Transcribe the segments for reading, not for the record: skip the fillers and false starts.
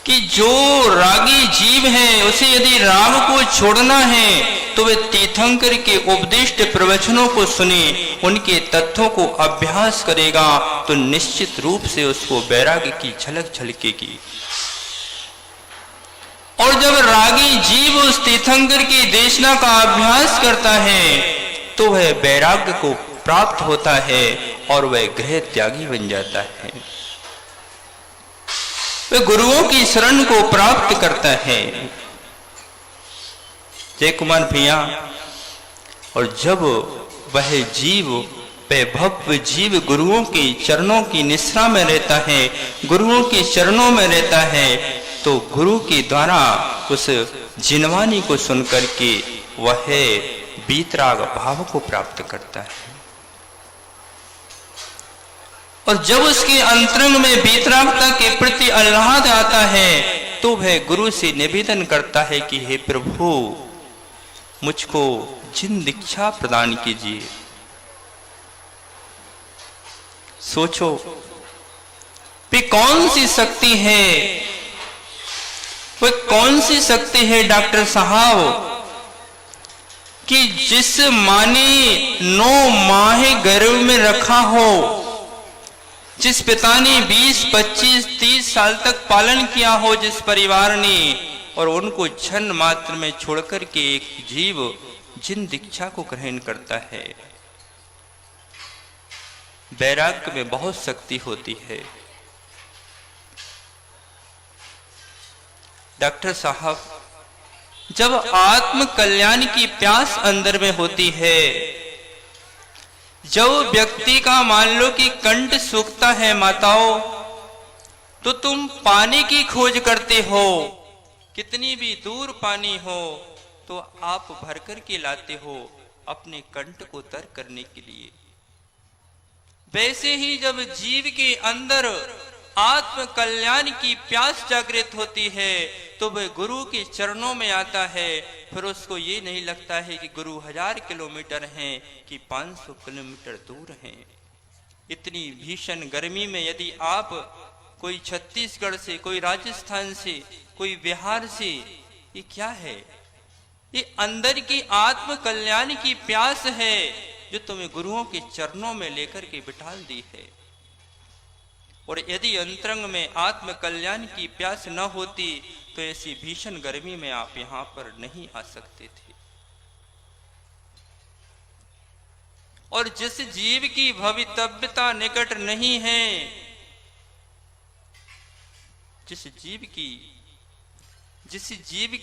कि जो रागी जीव है उसे यदि राग को छोड़ना है तो वे तीर्थंकर के उपदिष्ट प्रवचनों को सुने, उनके तत्वों को अभ्यास करेगा तो निश्चित रूप से उसको वैराग्य की झलक झलकेगी। और जब रागी जीव उस तीर्थंकर की देशना का अभ्यास करता है तो वह वैराग्य को प्राप्त होता है और वह गृह त्यागी बन जाता है, वह गुरुओं की शरण को प्राप्त करता है। जय कुमार भैया, और जब वह जीव, वह भव्य जीव गुरुओं के चरणों की निश्रा में रहता है, गुरुओं के चरणों में रहता है, तो गुरु के द्वारा उस जिनवानी को सुनकर के वह बीतराग भाव को प्राप्त करता है। और जब उसके अंतरंग में बीतरागता के प्रति आह्लाद आता है तो वह गुरु से निवेदन करता है कि हे प्रभु, मुझको जिन दीक्षा प्रदान कीजिए। सोचो वे कौन सी शक्ति है, वह कौन सी शक्ति है डॉक्टर साहब, कि जिस माँ ने 9 माह गर्भ में रखा हो, जिस पिता ने 20, 25, 30 साल तक पालन किया हो जिस परिवार ने, और उनको क्षण मात्र में छोड़कर के एक जीव जिन दीक्षा को ग्रहण करता है। वैराग्य में बहुत शक्ति होती है डॉक्टर साहब। जब आत्म कल्याण की प्यास अंदर में होती है, जब व्यक्ति का मान लो कि कंठ सूखता है माताओं, तो तुम पानी की खोज करते हो, कितनी भी दूर पानी हो तो आप भर कर के लाते हो अपने कंठ को तर करने के लिए। वैसे ही जब जीव के अंदर आत्म कल्याण की प्यास जागृत होती है तो वह गुरु के चरणों में आता है। फिर उसको ये नहीं लगता है कि गुरु 1000 किलोमीटर हैं कि 500 किलोमीटर दूर हैं। इतनी भीषण गर्मी में यदि आप कोई छत्तीसगढ़ से, कोई राजस्थान से, कोई बिहार से, ये क्या है? ये अंदर की आत्म कल्याण की प्यास है जो तुम्हें गुरुओं के चरणों में लेकर के बिठाल दी है। और यदि अंतरंग में आत्म कल्याण की प्यास न होती तो ऐसी भीषण गर्मी में आप यहां पर नहीं आ सकते थे। और जिस जीव की भवितव्यता निकट नहीं है, जिस जीव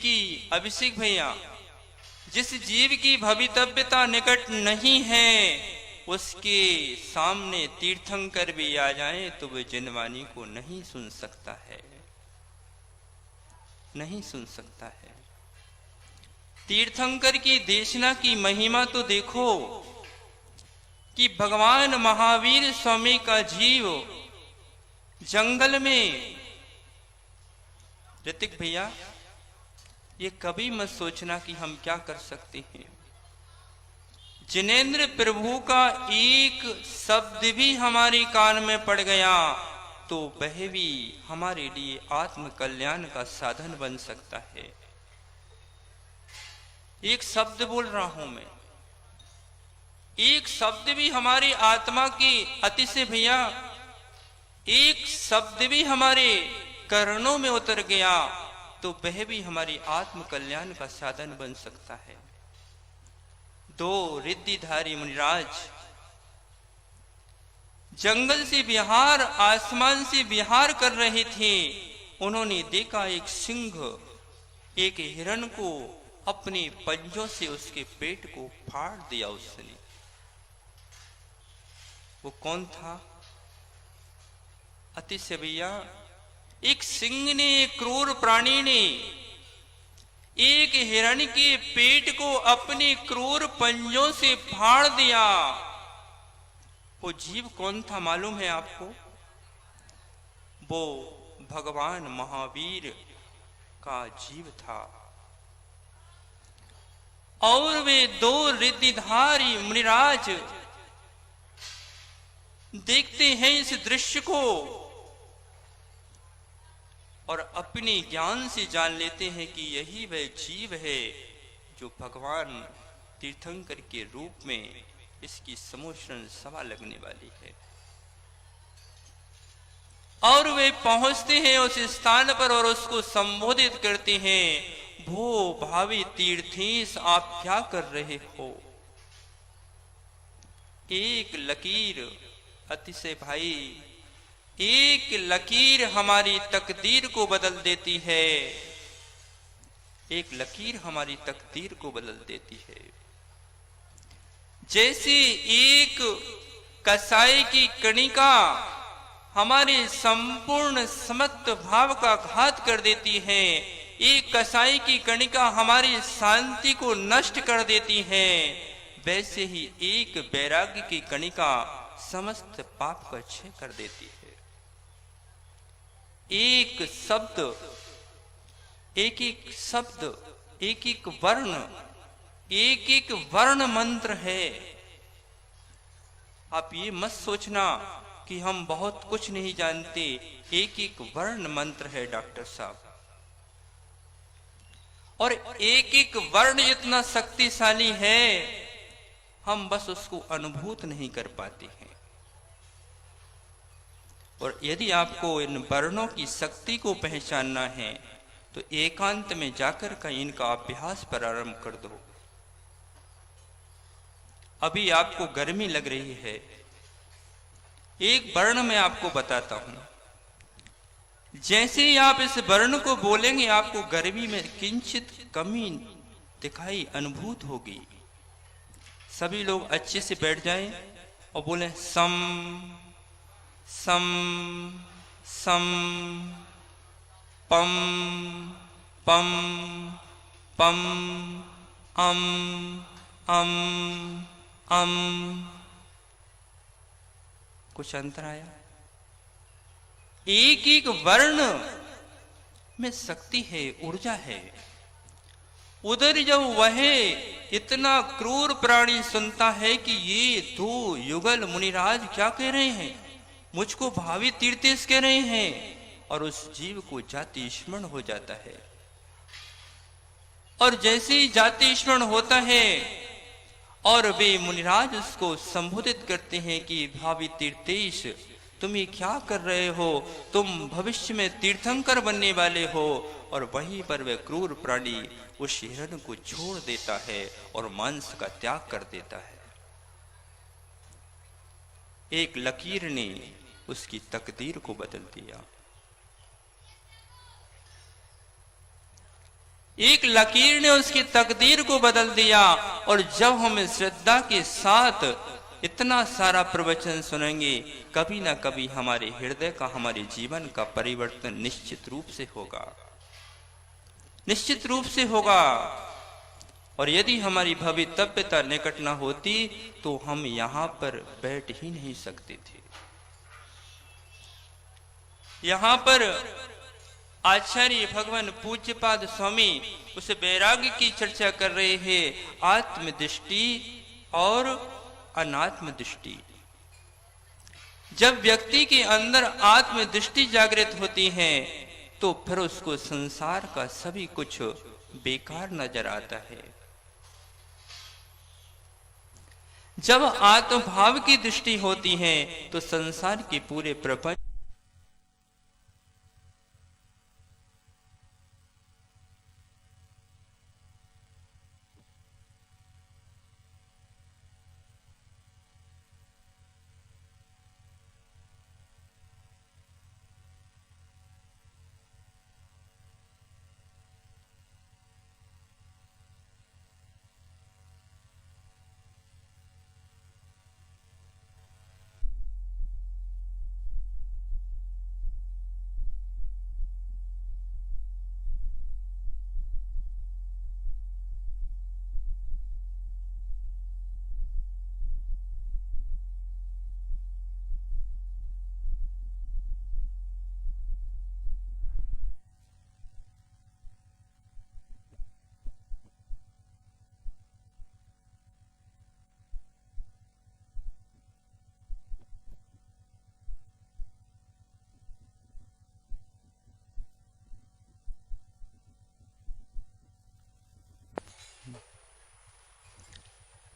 की अभिषेक भैया, जिस जीव की भवितव्यता निकट नहीं है, उसके सामने तीर्थंकर भी आ जाए तो वह जिनवानी को नहीं सुन सकता है, नहीं सुन सकता है। तीर्थंकर की देशना की महिमा तो देखो कि भगवान महावीर स्वामी का जीव जंगल में, ऋतिक भैया ये कभी मत सोचना कि हम क्या कर सकते हैं। जिनेंद्र प्रभु का एक शब्द भी हमारे कान में पड़ गया तो वह भी हमारे लिए आत्म कल्याण का साधन बन सकता है। एक शब्द बोल रहा हूं मैं, एक शब्द भी हमारी आत्मा की अतिशय भैया, एक शब्द भी हमारे कर्णों में उतर गया तो वह भी हमारी आत्म कल्याण का साधन बन सकता है। 2 रिद्धिधारी मुनिराज जंगल से विहार, आसमान से विहार कर रहे थे। उन्होंने देखा एक सिंह एक हिरण को अपने पंजों से उसके पेट को फाड़ दिया उसने। वो कौन था? अतिशय भैया, एक सिंह ने, एक क्रूर प्राणी ने एक हिरण के पेट को अपने क्रूर पंजों से फाड़ दिया। वो जीव कौन था मालूम है आपको? वो भगवान महावीर का जीव था। और वे 2 रिद्धिधारी मुनिराज देखते हैं इस दृश्य को। और अपने ज्ञान से जान लेते हैं कि यही वह जीव है जो भगवान तीर्थंकर के रूप में इसकी समोषण सभा लगने वाली है। और वे पहुंचते हैं उस स्थान पर और उसको संबोधित करते हैं, भो भावी तीर्थीश आप क्या कर रहे हो। एक लकीर, अतिशय भाई, एक लकीर हमारी तकदीर को बदल देती है। एक लकीर हमारी तकदीर को बदल देती है। जैसे एक कसाई की कणिका हमारे संपूर्ण समस्त भाव का घात कर देती है, एक कसाई की कणिका हमारी शांति को नष्ट कर देती है, वैसे ही एक वैराग्य की कणिका समस्त पाप का क्षय कर देती है। एक शब्द, एक एक शब्द, एक एक वर्ण, एक एक वर्ण मंत्र है। आप ये मत सोचना कि हम बहुत कुछ नहीं जानते, एक एक वर्ण मंत्र है डॉक्टर साहब। और एक एक वर्ण इतना शक्तिशाली है, हम बस उसको अनुभूत नहीं कर पाते हैं। और यदि आपको इन वर्णों की शक्ति को पहचानना है तो एकांत में जाकर का इनका अभ्यास प्रारंभ कर दो। अभी आपको गर्मी लग रही है, एक वर्ण मैं आपको बताता हूं। जैसे ही आप इस वर्ण को बोलेंगे आपको गर्मी में किंचित कमी दिखाई अनुभूत होगी। सभी लोग अच्छे से बैठ जाएं और बोलें सम सम सम पम पम पम अम अम। कुछ अंतर आया? एक एक वर्ण में शक्ति है, ऊर्जा है। उधर जब वह इतना क्रूर प्राणी सुनता है कि ये दो युगल मुनिराज क्या कह रहे हैं, मुझको भावी तीर्थेश कह रहे हैं, और उस जीव को जाति स्मरण हो जाता है। और जैसे ही जाति स्मरण होता है और वे मुनिराज उसको संबोधित करते हैं कि भावी तीर्थेश तुम ये क्या कर रहे हो, तुम भविष्य में तीर्थंकर बनने वाले हो। और वहीं पर वह क्रूर प्राणी उस हिरण को छोड़ देता है और मांस का त्याग कर देता है। एक लकीर ने उसकी तकदीर को बदल दिया। एक लकीर ने उसकी तकदीर को बदल दिया। और जब हम श्रद्धा के साथ इतना सारा प्रवचन सुनेंगे, कभी ना कभी हमारे हृदय का, हमारे जीवन का परिवर्तन निश्चित रूप से होगा, निश्चित रूप से होगा। और यदि हमारी भवितव्यता निकट ना होती तो हम यहां पर बैठ ही नहीं सकते थे। यहां पर आचार्य भगवान पूज्यपाद स्वामी उस वैराग्य की चर्चा कर रहे हैं, आत्मदृष्टि और अनात्म दृष्टि। जब व्यक्ति के अंदर आत्मदृष्टि जागृत होती है तो फिर उसको संसार का सभी कुछ बेकार नजर आता है। जब आत्मभाव की दृष्टि होती है तो संसार के पूरे प्रपंच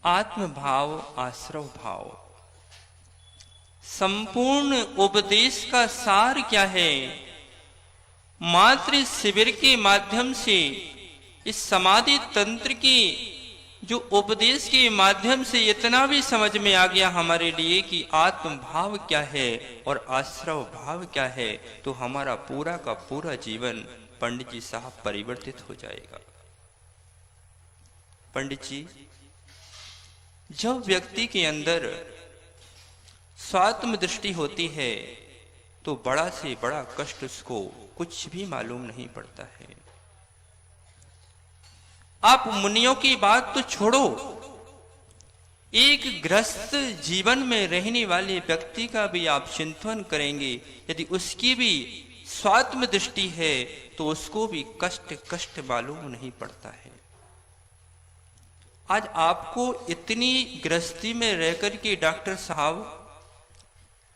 आत्म भाव, आश्रव भाव। संपूर्ण उपदेश का सार क्या है? मातृ शिविर के माध्यम से, इस समाधि तंत्र की जो उपदेश के माध्यम से इतना भी समझ में आ गया हमारे लिए कि आत्म भाव क्या है और आश्रव भाव क्या है, तो हमारा पूरा का पूरा जीवन पंडित जी साहब परिवर्तित हो जाएगा। पंडित जी, जब व्यक्ति के अंदर स्वात्म दृष्टि होती है तो बड़ा से बड़ा कष्ट उसको कुछ भी मालूम नहीं पड़ता है। आप मुनियों की बात तो छोड़ो, एक ग्रस्त जीवन में रहने वाले व्यक्ति का भी आप चिंतन करेंगे, यदि उसकी भी स्वात्म दृष्टि है तो उसको भी कष्ट मालूम नहीं पड़ता है। आज आपको इतनी ग्रस्ती में रहकर के डॉक्टर साहब,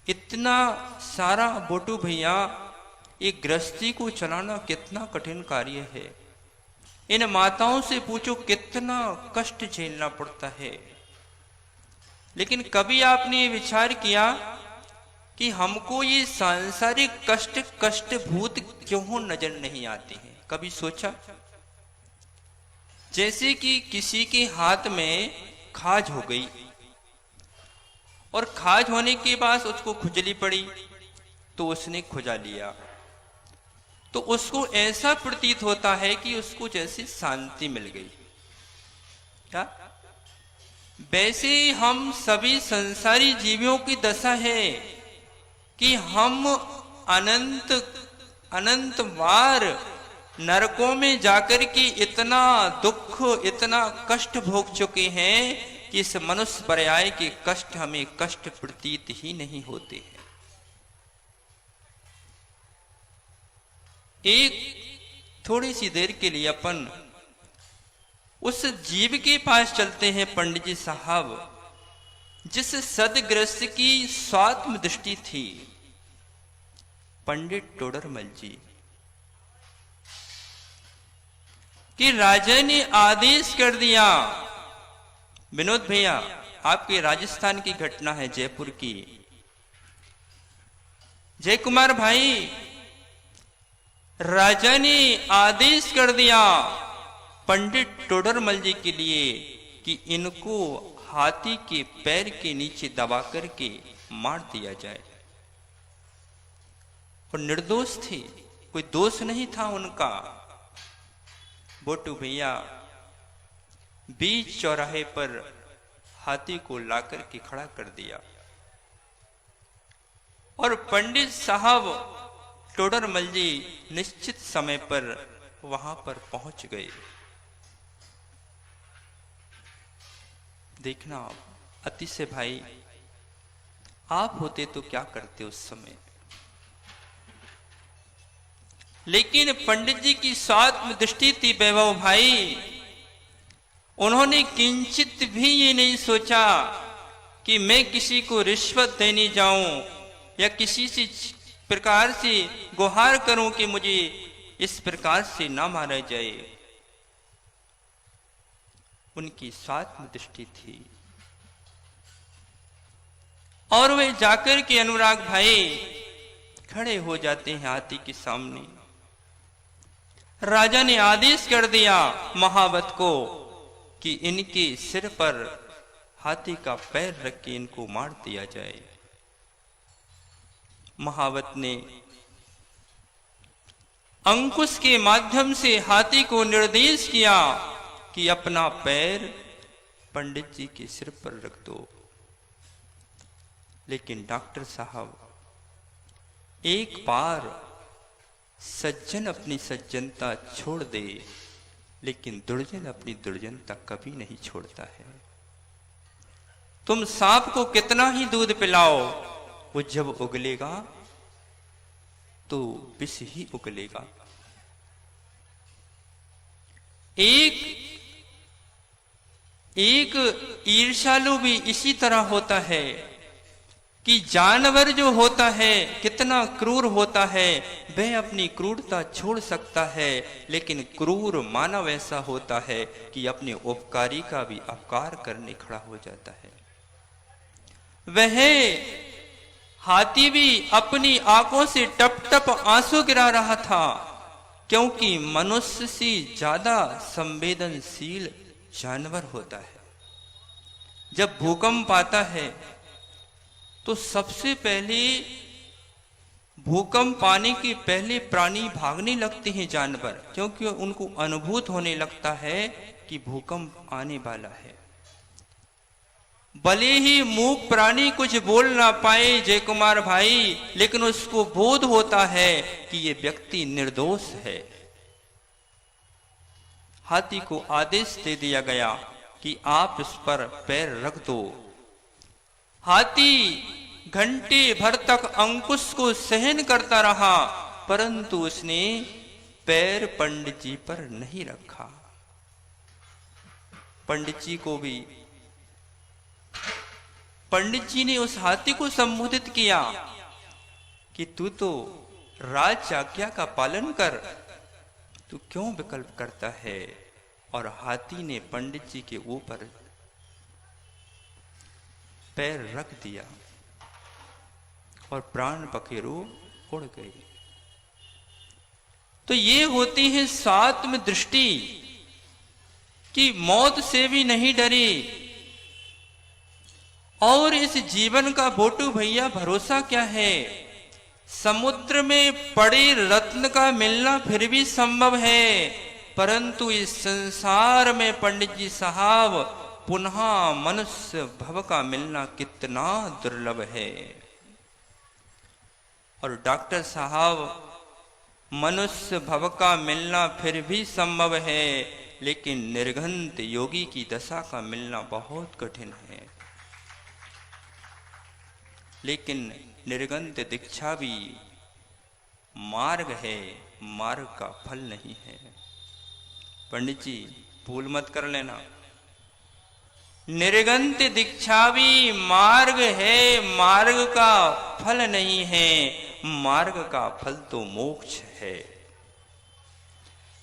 इतना सारा बोटू भैया, एक गृहस्थी को चलाना कितना कठिन कार्य है। इन माताओं से पूछो कितना कष्ट झेलना पड़ता है। लेकिन कभी आपने विचार किया कि हमको ये सांसारिक कष्ट भूत क्यों नजर नहीं आते हैं? कभी सोचा? जैसे कि किसी के हाथ में खाज हो गई और खाज होने के बाद उसको खुजली पड़ी तो उसने खुजा लिया, तो उसको ऐसा प्रतीत होता है कि उसको जैसे शांति मिल गई। क्या? वैसे हम सभी संसारी जीवियों की दशा है कि हम अनंत बार नरकों में जाकर के इतना दुख, इतना कष्ट भोग चुके हैं कि इस मनुष्य पर्याय के कष्ट हमें कष्ट प्रतीत ही नहीं होते हैं। एक थोड़ी सी देर के लिए अपन उस जीव के पास चलते हैं पंडित जी साहब, जिस सदग्रस्त की स्वात्म दृष्टि थी, पंडित टोडरमल जी, कि राजा ने आदेश कर दिया। विनोद भैया, आपके राजस्थान की घटना है, जयपुर की। जय कुमार भाई, राजा ने आदेश कर दिया पंडित टोडरमल जी के लिए कि इनको हाथी के पैर के नीचे दबा करके मार दिया जाए। और निर्दोष थे, कोई दोष नहीं था उनका। बोटू भैया बीच चौराहे पर हाथी को लाकर के खड़ा कर दिया और पंडित साहब टोडरमल जी निश्चित समय पर वहां पर पहुंच गए। देखना अतिशय भाई, आप होते तो क्या करते उस समय? लेकिन पंडित जी की स्वात्म दृष्टि थी वैभव भाई, उन्होंने किंचित भी ये नहीं सोचा कि मैं किसी को रिश्वत देने जाऊं या किसी से प्रकार से गुहार करूं कि मुझे इस प्रकार से ना मारा जाए। उनकी स्वात्म दृष्टि थी। और वे जाकर के अनुराग भाई खड़े हो जाते हैं हाथी के सामने। राजा ने आदेश कर दिया महावत को कि इनके सिर पर हाथी का पैर रख के इनको मार दिया जाए। महावत ने अंकुश के माध्यम से हाथी को निर्देश किया कि अपना पैर पंडित जी के सिर पर रख दो। लेकिन डॉक्टर साहब, एक बार सज्जन अपनी सज्जनता छोड़ दे, लेकिन दुर्जन अपनी दुर्जनता कभी नहीं छोड़ता है। तुम सांप को कितना ही दूध पिलाओ, वो जब उगलेगा तो विष ही उगलेगा। एक ईर्ष्यालु भी इसी तरह होता है कि जानवर जो होता है कितना क्रूर होता है, वह अपनी क्रूरता छोड़ सकता है, लेकिन क्रूर मानव ऐसा होता है कि अपने उपकारी का भी अपकार करने खड़ा हो जाता है। वह हाथी भी अपनी आंखों से टप टप आंसू गिरा रहा था, क्योंकि मनुष्य से ज्यादा संवेदनशील जानवर होता है। जब भूकंप आता है तो सबसे पहले भूकंप आने के पहले प्राणी भागने लगते हैं जानवर, क्योंकि उनको अनुभूत होने लगता है कि भूकंप आने वाला है। भले ही मूक प्राणी कुछ बोल ना पाए जय कुमार भाई, लेकिन उसको बोध होता है कि ये व्यक्ति निर्दोष है। हाथी को आदेश दे दिया गया कि आप इस पर पैर रख दो। हाथी घंटे भर तक अंकुश को सहन करता रहा, परंतु उसने पैर पंडित जी पर नहीं रखा। पंडित जी को भी, पंडित जी ने उस हाथी को संबोधित किया कि तू तो राज आज्ञा का पालन कर, तू क्यों विकल्प करता है। और हाथी ने पंडित जी के ऊपर पैर रख दिया और प्राण पखेरु उड़ गए। तो ये होती है स्वात्म दृष्टि कि मौत से भी नहीं डरे। और इस जीवन का बोटू भैया भरोसा क्या है? समुद्र में पड़े रत्न का मिलना फिर भी संभव है, परंतु इस संसार में पंडित जी साहब पुनः मनुष्य भव का मिलना कितना दुर्लभ है। और डॉक्टर साहब, मनुष्य भव का मिलना फिर भी संभव है, लेकिन निर्घंत योगी की दशा का मिलना बहुत कठिन है। लेकिन निर्घंत दीक्षा भी मार्ग है, मार्ग का फल नहीं है। पंडित जी भूल मत कर लेना, निर्घंत दीक्षा भी मार्ग है, मार्ग का फल नहीं है। मार्ग का फल तो मोक्ष है।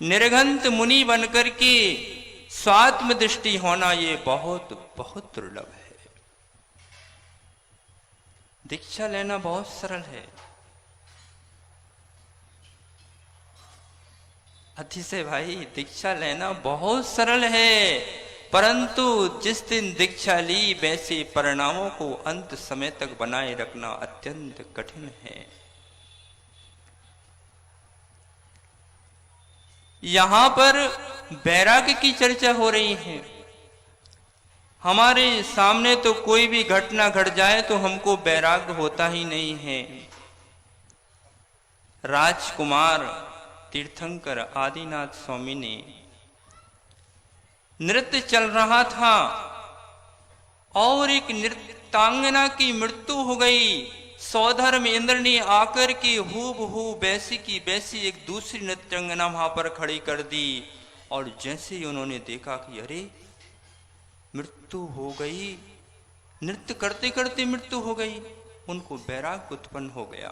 निर्घंत मुनि बनकर के स्वात्म दृष्टि होना ये बहुत बहुत दुर्लभ है। दीक्षा लेना बहुत सरल है। अतिशय भाई, दीक्षा लेना बहुत सरल है, परंतु जिस दिन दीक्षा ली वैसे परिणामों को अंत समय तक बनाए रखना अत्यंत कठिन है। यहां पर वैराग्य की चर्चा हो रही है। हमारे सामने तो कोई भी घटना घट जाए तो हमको वैराग्य होता ही नहीं है। राजकुमार तीर्थंकर आदिनाथ स्वामी ने नृत्य चल रहा था और एक नृत्यांगना की मृत्यु हो गई। सौधर्म इंद्र ने आकर के हूबहू वैसी की वैसी एक दूसरी नृत्यांगना वहां पर खड़ी कर दी। और जैसे ही उन्होंने देखा कि अरे मृत्यु हो गई, नृत्य करते करते मृत्यु हो गई, उनको वैराग्य उत्पन्न हो गया।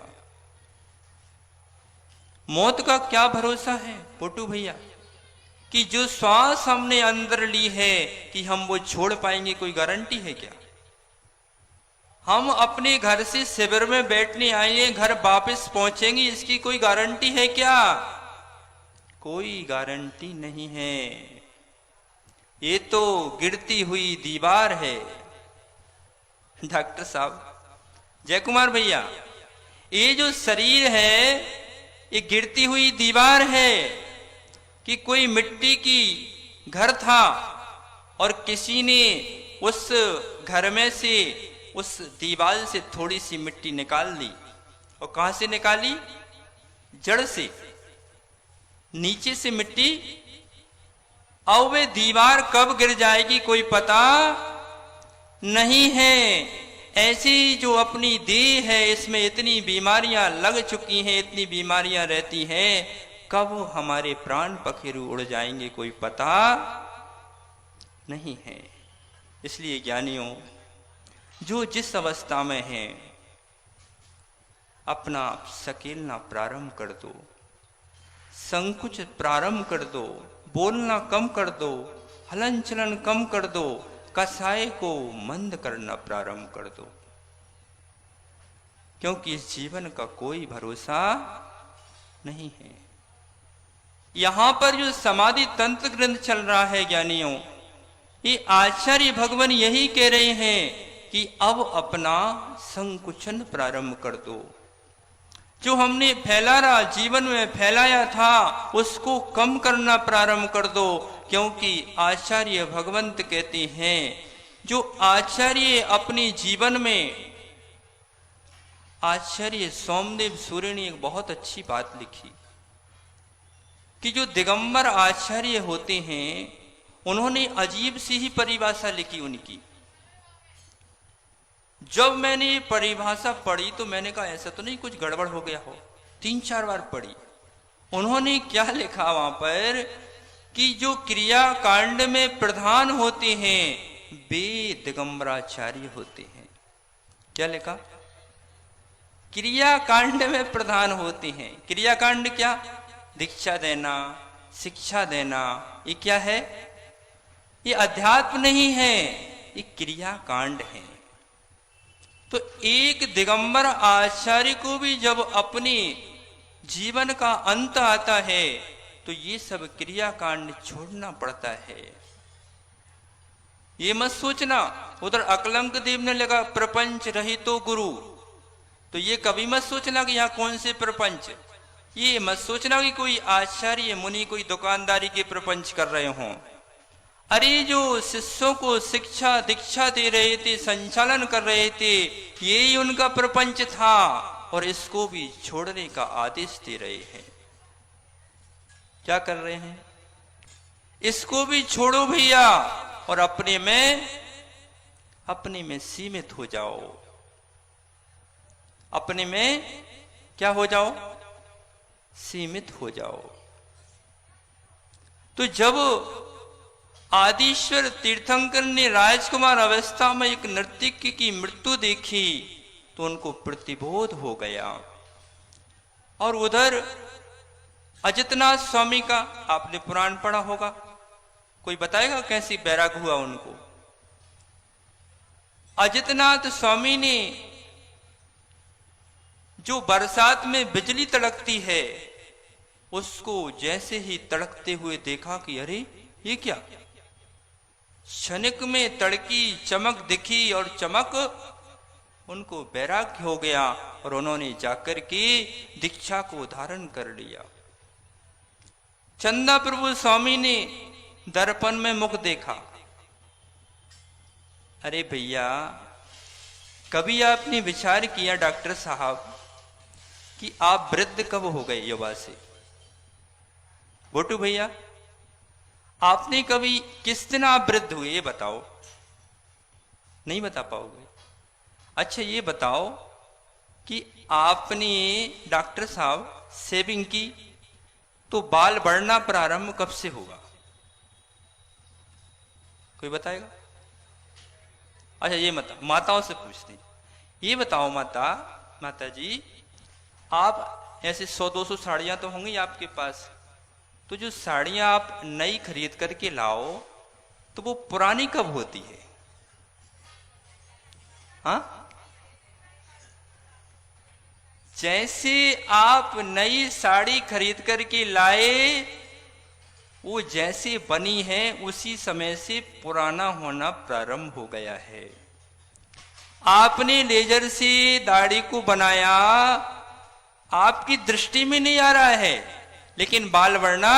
मौत का क्या भरोसा है पोटू भैया, कि जो श्वास हमने अंदर ली है कि हम वो छोड़ पाएंगे, कोई गारंटी है क्या? हम अपने घर से शिविर में बैठने आएंगे, घर वापस पहुंचेंगे, इसकी कोई गारंटी है क्या? कोई गारंटी नहीं है। ये तो गिरती हुई दीवार है। डॉक्टर साहब, जय कुमार भैया, ये जो शरीर है ये गिरती हुई दीवार है कि कोई मिट्टी की घर था और किसी ने उस घर में से, उस दीवार से थोड़ी सी मिट्टी निकाल ली। और कहां से निकाली? जड़ से, नीचे से मिट्टी। अब वे दीवार कब गिर जाएगी कोई पता नहीं है। ऐसी जो अपनी देह है इसमें इतनी बीमारियां लग चुकी हैं, इतनी बीमारियां रहती हैं, कब हमारे प्राण पखेरु उड़ जाएंगे कोई पता नहीं है। इसलिए ज्ञानियों, जो जिस अवस्था में हैं अपना आप सकेलना प्रारंभ कर दो, संकुच प्रारंभ कर दो, बोलना कम कर दो, हलन चलन कम कर दो, कसाय को मंद करना प्रारंभ कर दो, क्योंकि इस जीवन का कोई भरोसा नहीं है। यहां पर जो समाधि तंत्र ग्रंथ चल रहा है ज्ञानियों, ये आचार्य भगवान यही कह रहे हैं कि अब अपना संकुचन प्रारंभ कर दो। जो हमने जीवन में फैलाया था उसको कम करना प्रारंभ कर दो, क्योंकि आचार्य भगवंत कहते हैं, जो आचार्य अपने जीवन में, आचार्य सोमदेव सूर्य ने एक बहुत अच्छी बात लिखी कि जो दिगंबर आचार्य होते हैं उन्होंने अजीब सी ही परिभाषा लिखी उनकी। जब मैंने ये परिभाषा पढ़ी तो मैंने कहा ऐसा तो नहीं कुछ गड़बड़ हो गया हो, 3-4 बार पढ़ी। उन्होंने क्या लिखा वहां पर कि जो क्रिया कांड में प्रधान होते हैं वे दिगंबराचार्य होते हैं। क्या लिखा? क्रिया कांड में प्रधान होते हैं। क्रिया कांड क्या? दीक्षा देना, शिक्षा देना, ये क्या है? ये अध्यात्म नहीं है, ये क्रिया कांड है। तो एक दिगंबर आचार्य को भी जब अपने जीवन का अंत आता है तो ये सब क्रिया कांड छोड़ना पड़ता है। ये मत सोचना उधर अकलंक देव ने लगा प्रपंच रहितो गुरु, तो ये कभी मत सोचना कि यहाँ कौन से प्रपंच, ये मत सोचना कि कोई आचार्य मुनि कोई दुकानदारी के प्रपंच कर रहे हों। अरे जो शिष्यों को शिक्षा दीक्षा दे रहे थे, संचालन कर रहे थे, यही उनका प्रपंच था और इसको भी छोड़ने का आदेश दे रहे हैं। क्या कर रहे हैं? इसको भी छोड़ो भैया और अपने में सीमित हो जाओ। अपने में क्या हो जाओ? सीमित हो जाओ। तो जब आदिश्वर तीर्थंकर ने राजकुमार अवस्था में एक नर्तकी की मृत्यु देखी तो उनको प्रतिबोध हो गया। और उधर अजितनाथ स्वामी का आपने पुराण पढ़ा होगा, कोई बताएगा कैसी बैराग हुआ उनको? अजितनाथ स्वामी ने जो बरसात में बिजली तड़कती है उसको जैसे ही तड़कते हुए देखा कि अरे ये क्या, क्षणिक में तड़की चमक दिखी और चमक उनको वैराग्य हो गया और उन्होंने जाकर के दीक्षा को धारण कर लिया। चंदा प्रभु स्वामी ने दर्पण में मुख देखा। अरे भैया, कभी आपने विचार किया डॉक्टर साहब कि आप वृद्ध कब हो गए युवा से? बोटू भैया, आपने कभी किस दिन आप वृद्ध हुए ये बताओ। नहीं बता पाओगे? अच्छा ये बताओ कि आपने डॉक्टर साहब शेविंग की तो बाल बढ़ना प्रारंभ कब से होगा? कोई बताएगा? अच्छा ये माताओं से पूछते हैं, ये बताओ माता जी, आप ऐसे 100-200 साड़ियां तो होंगी आपके पास, तो जो साड़ियां आप नई खरीद करके लाओ तो वो पुरानी कब होती है? हाँ, जैसे आप नई साड़ी खरीद करके लाए वो जैसे बनी है उसी समय से पुराना होना प्रारंभ हो गया है। आपने लेजर से दाढ़ी को बनाया, आपकी दृष्टि में नहीं आ रहा है, लेकिन बाल बढ़ना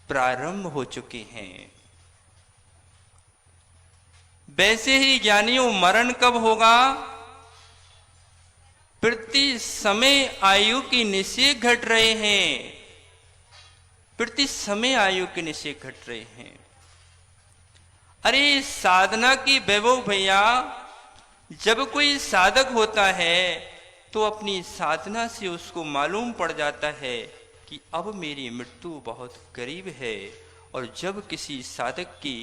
प्रारंभ हो चुके हैं। वैसे ही ज्ञानियों, मरण कब होगा? प्रति समय आयु की निश्चय घट रहे हैं, प्रति समय आयु के निश्चय घट रहे हैं। अरे साधना की वैभव भैया, जब कोई साधक होता है तो अपनी साधना से उसको मालूम पड़ जाता है कि अब मेरी मृत्यु बहुत करीब है। और जब किसी साधक की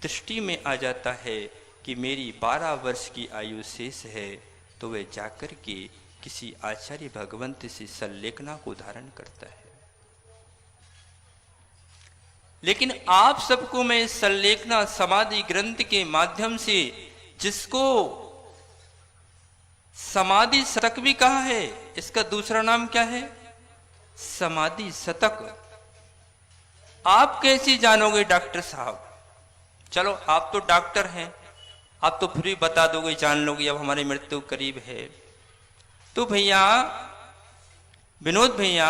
दृष्टि में आ जाता है कि मेरी 12 वर्ष की आयु शेष है, तो वह जाकर के किसी आचार्य भगवंत से संलेखना को धारण करता है। लेकिन आप सबको मैं संलेखना समाधि ग्रंथ के माध्यम से, जिसको समाधि शतक भी कहा है, इसका दूसरा नाम क्या है? समाधि शतक। आप कैसे जानोगे डॉक्टर साहब? चलो आप तो डॉक्टर हैं, आप तो फिर भी बता दोगे, जान लोगे अब हमारी मृत्यु करीब है। तो भैया विनोद भैया,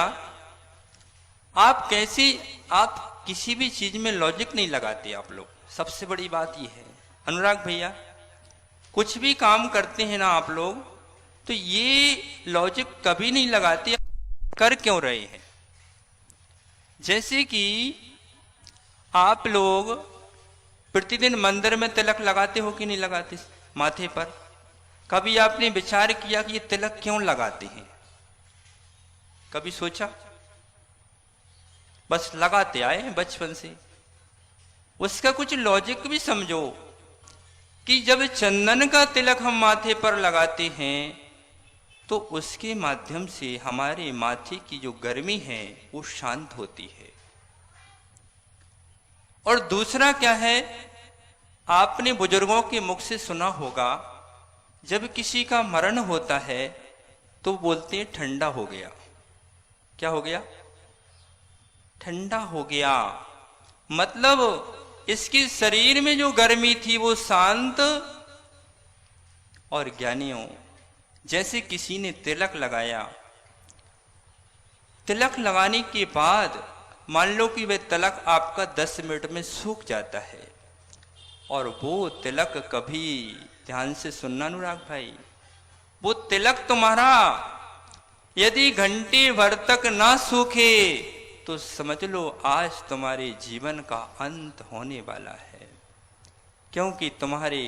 आप कैसे, आप किसी भी चीज में लॉजिक नहीं लगाते आप लोग, सबसे बड़ी बात यह है। अनुराग भैया, कुछ भी काम करते हैं ना आप लोग, तो ये लॉजिक कभी नहीं लगाते, कर क्यों रहे हैं? जैसे कि आप लोग प्रतिदिन मंदिर में तिलक लगाते हो कि नहीं लगाते माथे पर? कभी आपने विचार किया कि ये तिलक क्यों लगाते हैं? कभी सोचा? बस लगाते आए हैं बचपन से। उसका कुछ लॉजिक भी समझो कि जब चंदन का तिलक हम माथे पर लगाते हैं तो उसके माध्यम से हमारे माथे की जो गर्मी है वो शांत होती है। और दूसरा क्या है, आपने बुजुर्गों के मुख से सुना होगा, जब किसी का मरण होता है तो बोलते हैं ठंडा हो गया। क्या हो गया? ठंडा हो गया। मतलब इसके शरीर में जो गर्मी थी वो शांत। और ज्ञानियों, जैसे किसी ने तिलक लगाया, तिलक लगाने के बाद मान लो कि वह तिलक आपका 10 मिनट में सूख जाता है, और वो तिलक कभी, ध्यान से सुनना अनुराग भाई, वो तिलक तुम्हारा यदि घंटे भर तक ना सूखे तो समझ लो आज तुम्हारे जीवन का अंत होने वाला है, क्योंकि तुम्हारे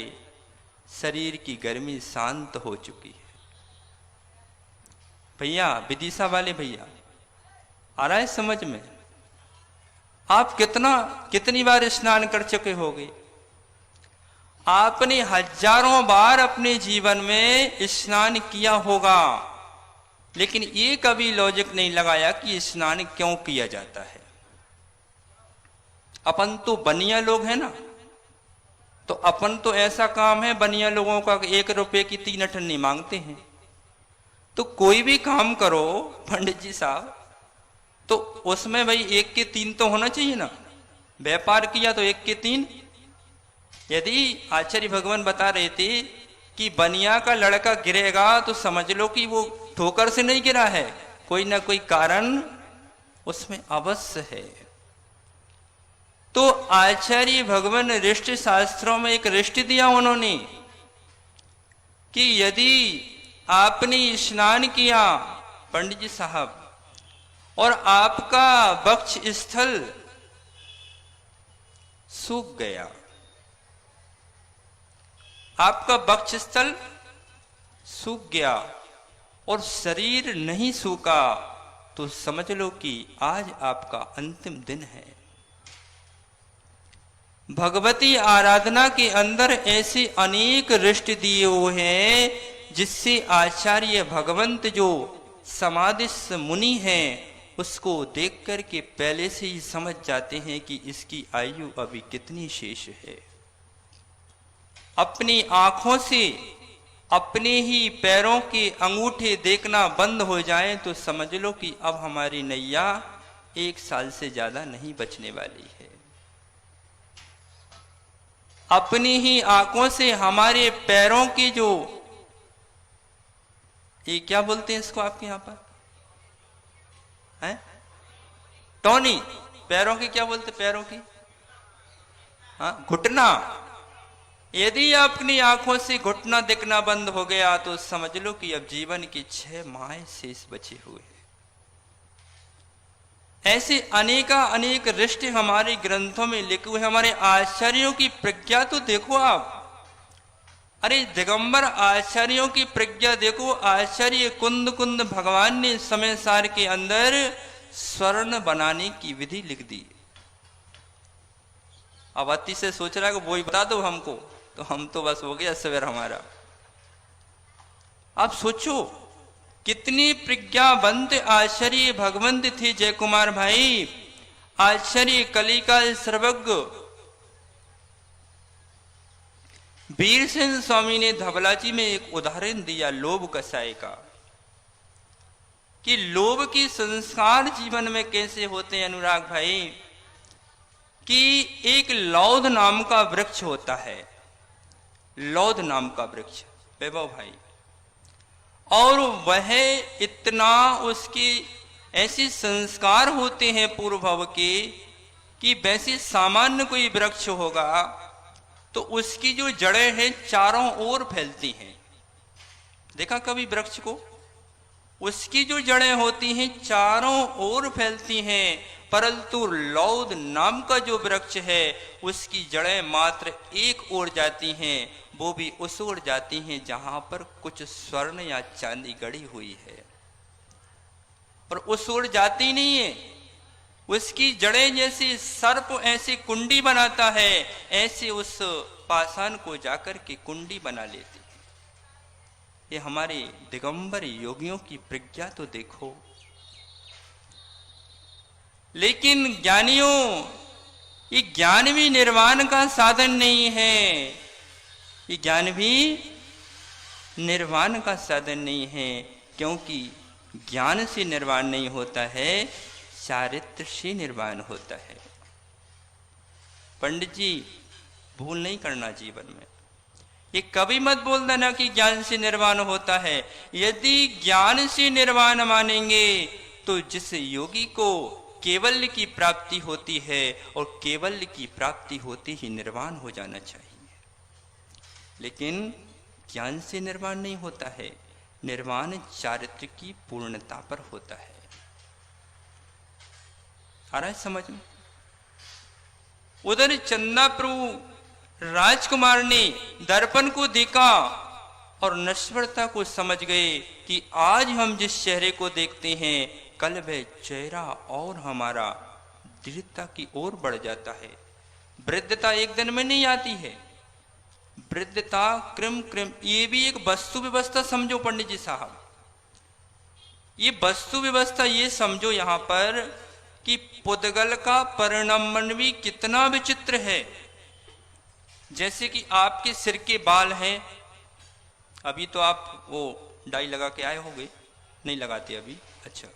शरीर की गर्मी शांत हो चुकी है। भैया विदिशा वाले भैया, आ रहा है समझ में? आप कितनी बार स्नान कर चुके होगे? आपने हजारों बार अपने जीवन में स्नान किया होगा, लेकिन ये कभी लॉजिक नहीं लगाया कि स्नान क्यों किया जाता है। अपन तो बनिया लोग हैं ना, तो अपन तो ऐसा काम है, बनिया लोगों का 1 रुपए की 3 अठन्नी मांगते हैं। तो कोई भी काम करो पंडित जी साहब, तो उसमें भाई 1 के 3 तो होना चाहिए ना। व्यापार किया तो 1 के 3। यदि आचार्य भगवान बता रहे थे कि बनिया का लड़का गिरेगा तो समझ लो कि वो ठोकर से नहीं गिरा है, कोई ना कोई कारण उसमें अवश्य है। तो आचार्य भगवान ऋष्ट शास्त्रों में एक ऋष्ट दिया उन्होंने कि यदि आपने स्नान किया पंडित जी साहब और आपका वक्ष स्थल सूख गया, आपका वक्ष स्थल सूख गया और शरीर नहीं सूखा, तो समझ लो कि आज आपका अंतिम दिन है। भगवती आराधना के अंदर ऐसे अनेक ऋष्ट दिए हुए हैं जिससे आचार्य भगवंत जो समाधिस्थ मुनि हैं उसको देख कर के पहले से ही समझ जाते हैं कि इसकी आयु अभी कितनी शेष है। अपनी आंखों से अपने ही पैरों के अंगूठे देखना बंद हो जाए तो समझ लो कि अब हमारी नैया 1 साल से ज्यादा नहीं बचने वाली है। अपनी ही आंखों से हमारे पैरों की जो, ये क्या बोलते हैं इसको आपके यहां पर है? टोनी। पैरों की क्या बोलते? पैरों की घुटना। यदि अपनी आंखों से घुटना दिखना बंद हो गया तो समझ लो कि अब जीवन की 6 माह शेष बचे हुए हैं। ऐसे अनेक ऋष्ट हमारे ग्रंथों में लिखे हुए। हमारे आचार्यों की प्रज्ञा तो देखो आप। अरे दिगंबर आचार्यों की प्रज्ञा देखो। आचार्य कुंद कुंद भगवान ने समय सार के अंदर स्वर्ण बनाने की विधि लिख दी। अब अति से सोच रहा है कि वो ही बता दो हमको, तो हम तो बस हो गया सवेर हमारा। आप सोचो कितनी प्रज्ञावंत आचार्य भगवंत थे जय कुमार भाई। आचार्य कलिका सर्वज्ञ वीरसेन स्वामी ने धवला जी में एक उदाहरण दिया लोभ कसाय का, कि लोभ की संस्कार जीवन में कैसे होते हैं अनुराग भाई। कि एक लौध नाम का वृक्ष होता है, लौध नाम का वृक्ष वैभव भाई, और वह इतना उसके ऐसे संस्कार होते हैं पूर्व भव के कि वैसे सामान्य कोई वृक्ष होगा तो उसकी जो जड़ें हैं चारों ओर फैलती हैं। देखा कभी वृक्ष को? उसकी जो जड़ें होती हैं चारों ओर फैलती हैं, परंतु लौध नाम का जो वृक्ष है उसकी जड़ें मात्र एक ओर जाती हैं, वो भी उस ओर जाती हैं जहां पर कुछ स्वर्ण या चांदी गड़ी हुई है, और उस ओर जाती नहीं है। उसकी जड़ें जैसे सर्प ऐसे कुंडी बनाता है, ऐसे उस पाषाण को जाकर के कुंडी बना लेती है। ये हमारे दिगंबर योगियों की प्रज्ञा तो देखो। लेकिन ज्ञानियों, ये ज्ञान भी निर्वाण का साधन नहीं है, ये ज्ञान भी निर्वाण का साधन नहीं है, क्योंकि ज्ञान से निर्वाण नहीं होता है, चारित्र से निर्वाण होता है। पंडित जी भूल नहीं करना जीवन में, ये कभी मत बोल देना कि ज्ञान से निर्वाण होता है। यदि ज्ञान से निर्वाण मानेंगे तो जिस योगी को केवल्य की प्राप्ति होती है, और केवल्य की प्राप्ति होते ही निर्वाण हो जाना चाहिए। लेकिन ज्ञान से निर्वाण नहीं होता है, निर्वाण चारित्र की पूर्णता पर होता है। आ रहा है समझ में? उधर चंदा प्रभु राजकुमार ने दर्पण को देखा और नश्वरता को समझ गए कि आज हम जिस चेहरे को देखते हैं कल वह चेहरा और हमारा दृढ़ता की ओर बढ़ जाता है। वृद्धता एक दिन में नहीं आती है, वृद्धता क्रम क्रम, ये भी एक वस्तु व्यवस्था समझो पंडित जी साहब। ये वस्तु व्यवस्था ये समझो यहां पर कि पुद्गल का परिणामन भी कितना विचित्र है। जैसे कि आपके सिर के बाल हैं, अभी तो आप वो डाई लगा के आए होंगे, नहीं लगाते अभी? अच्छा,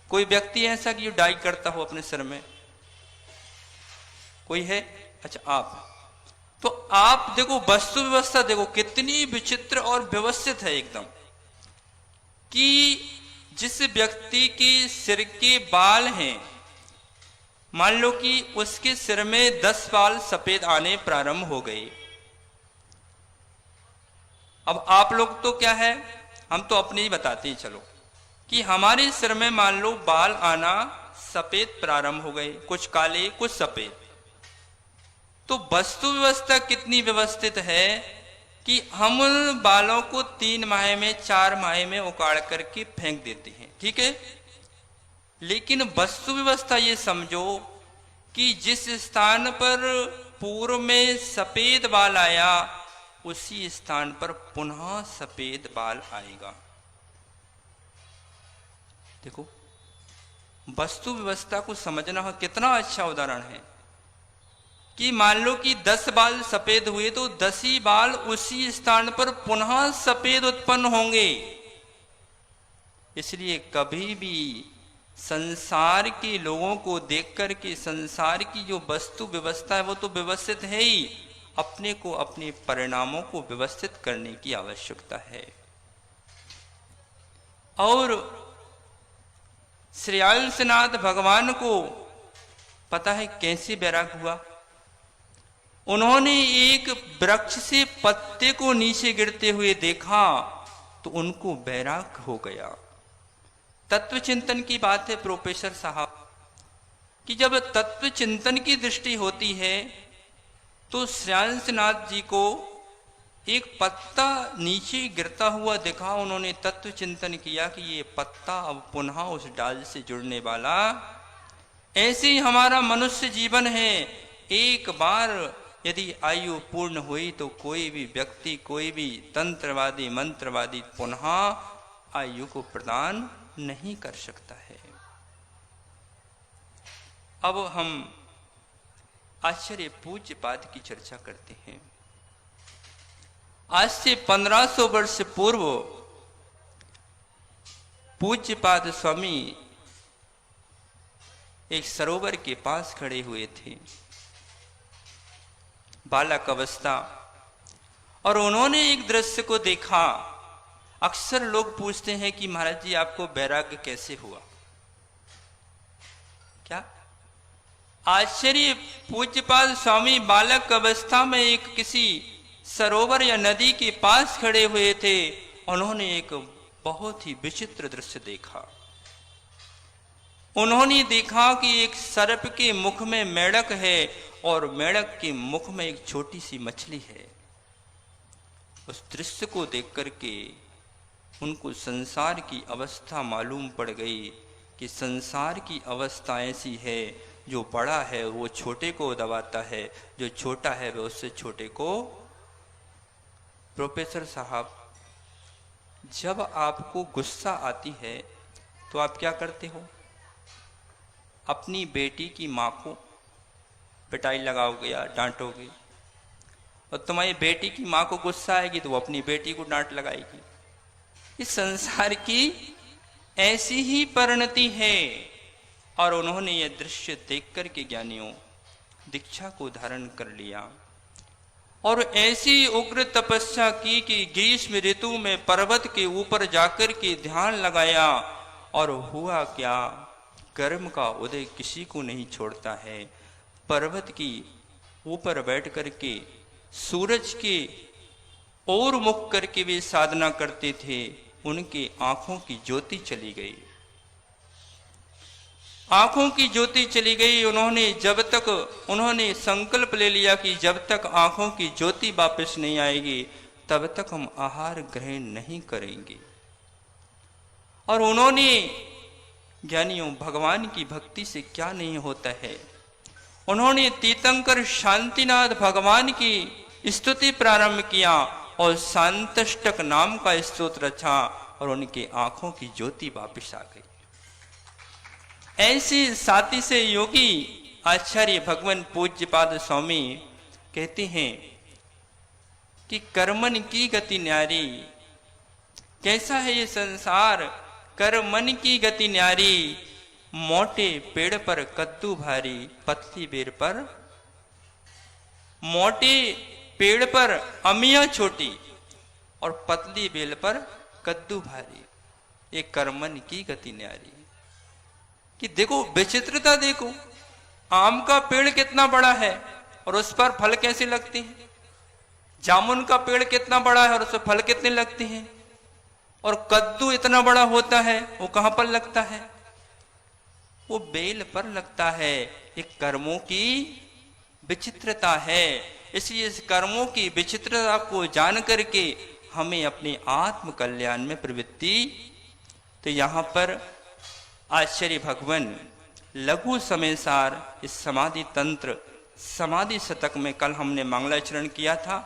कोई व्यक्ति ऐसा कि जो डाई करता हो अपने सिर में? कोई है? अच्छा, आप। तो आप देखो वस्तु व्यवस्था देखो कितनी विचित्र और व्यवस्थित है एकदम, कि जिस व्यक्ति के सिर के बाल हैं, मान लो कि उसके सिर में 10 बाल सफेद आने प्रारंभ हो गए। अब आप लोग तो क्या है, हम तो अपने ही बताते हैं, चलो कि हमारे सिर में मान लो बाल आना सफेद प्रारंभ हो गए, कुछ काले कुछ सफेद। तो वस्तु व्यवस्था कितनी व्यवस्थित है कि हम उन बालों को 3 माह में 4 माह में उखाड़ करके फेंक देते हैं, ठीक है। लेकिन वस्तु व्यवस्था ये समझो कि जिस स्थान पर पूर्व में सफेद बाल आया उसी स्थान पर पुनः सफेद बाल आएगा। देखो वस्तु व्यवस्था को समझना कितना अच्छा उदाहरण है कि मान लो कि 10 बाल सफेद हुए तो 10 ही बाल उसी स्थान पर पुनः सफेद उत्पन्न होंगे। इसलिए कभी भी संसार के लोगों को देख करके संसार की जो वस्तु व्यवस्था है वो तो व्यवस्थित है ही, अपने को अपने परिणामों को व्यवस्थित करने की आवश्यकता है। और श्री आयुष्नाथ भगवान को पता है कैसे वैराग हुआ? उन्होंने एक वृक्ष से पत्ते को नीचे गिरते हुए देखा तो उनको वैराग हो गया। तत्व चिंतन की बात है प्रोफेसर साहब, कि जब तत्व चिंतन की दृष्टि होती है तो श्रेयांशनाथ जी को एक पत्ता नीचे गिरता हुआ देखा। उन्होंने तत्व चिंतन किया कि ये पत्ता अब पुनः उस डाल से जुड़ने वाला। ऐसे ही हमारा मनुष्य जीवन है, एक बार यदि आयु पूर्ण हुई तो कोई भी व्यक्ति, कोई भी तंत्रवादी मंत्रवादी पुनः आयु को प्रदान नहीं कर सकता है। अब हम आचार्य पूज्यपाद की चर्चा करते हैं। आज से 1500 वर्ष पूर्व पूज्यपाद स्वामी एक सरोवर के पास खड़े हुए थे, बालक अवस्था, और उन्होंने एक दृश्य को देखा। अक्सर लोग पूछते हैं कि महाराज जी आपको वैराग्य कैसे हुआ? क्या आचार्य पूज्यपाद स्वामी बालक अवस्था में एक किसी सरोवर या नदी के पास खड़े हुए थे। उन्होंने एक बहुत ही विचित्र दृश्य देखा। उन्होंने देखा कि एक सर्प के मुख में मेढक है और मेढक के मुख में एक छोटी सी मछली है। उस दृश्य को देख करके उनको संसार की अवस्था मालूम पड़ गई कि संसार की अवस्था ऐसी है, जो बड़ा है वो छोटे को दबाता है, जो छोटा है वह उससे छोटे को। प्रोफेसर साहब, जब आपको गुस्सा आती है तो आप क्या करते हो? अपनी बेटी की माँ को पिटाई लगाओगे या डांटोगे, और तुम्हारी बेटी की माँ को गुस्सा आएगी तो वो अपनी बेटी को डांट लगाएगी। इस संसार की ऐसी ही परिणति है। और उन्होंने यह दृश्य देख करके ज्ञानियों दीक्षा को धारण कर लिया और ऐसी उग्र तपस्या की कि ग्रीष्म ऋतु में पर्वत के ऊपर जाकर के ध्यान लगाया। और हुआ क्या, कर्म का उदय किसी को नहीं छोड़ता है। पर्वत की ऊपर बैठ करके सूरज के और मुख करके वे साधना करते थे। उनके आंखों की ज्योति चली गई, आंखों की ज्योति चली गई। उन्होंने संकल्प ले लिया कि जब तक आंखों की ज्योति वापस नहीं आएगी तब तक हम आहार ग्रहण नहीं करेंगे। और उन्होंने ज्ञानियों भगवान की भक्ति से क्या नहीं होता है, उन्होंने तीर्थंकर शांतिनाथ भगवान की स्तुति प्रारंभ किया और शांतष्टक नाम का स्तोत्र रचा और उनके आंखों की ज्योति वापस आ गई। ऐसी साथी से योगी आचार्य भगवान पूज्यपाद स्वामी कहते हैं कि कर्मन की गति न्यारी। कैसा है ये संसार, कर्मन की गति न्यारी। मोटे पेड़ पर कद्दू भारी, पतली बेर पर। मोटे पेड़ पर अमिया छोटी और पतली बेल पर कद्दू भारी। ये कर्मन की गति न्यारी। कि देखो विचित्रता, देखो आम का पेड़ कितना बड़ा है और उस पर फल कैसे लगते हैं। जामुन का पेड़ कितना बड़ा है और उस पर फल कितने लगते हैं। और कद्दू इतना बड़ा होता है, वो कहां पर लगता है? वो बेल पर लगता है। ये कर्मों की विचित्रता है। इसलिए इस कर्मों की विचित्रता को जान करके हमें अपने आत्म कल्याण में प्रवृत्ति। तो यहां पर आचार्य भगवान लघु समय सार इस समाधि तंत्र समाधि शतक में कल हमने मंगलाचरण किया था।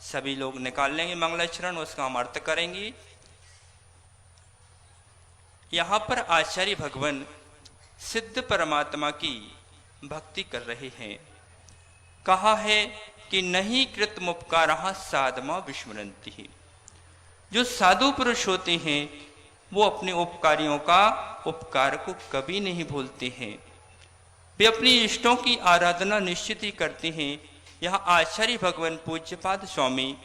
सभी लोग निकाल लेंगे मंगलाचरण, उसका हम अर्थ करेंगे। यहां पर आचार्य भगवान सिद्ध परमात्मा की भक्ति कर रहे हैं। कहा है कि नहीं कृतमुपकारः साधमा विस्मरन्ति। जो साधु पुरुष होते हैं वो अपने उपकारियों का उपकार को कभी नहीं भूलते हैं। वे अपने इष्टों की आराधना निश्चित ही करते हैं। यहाँ आचार्य भगवान पूज्यपाद स्वामी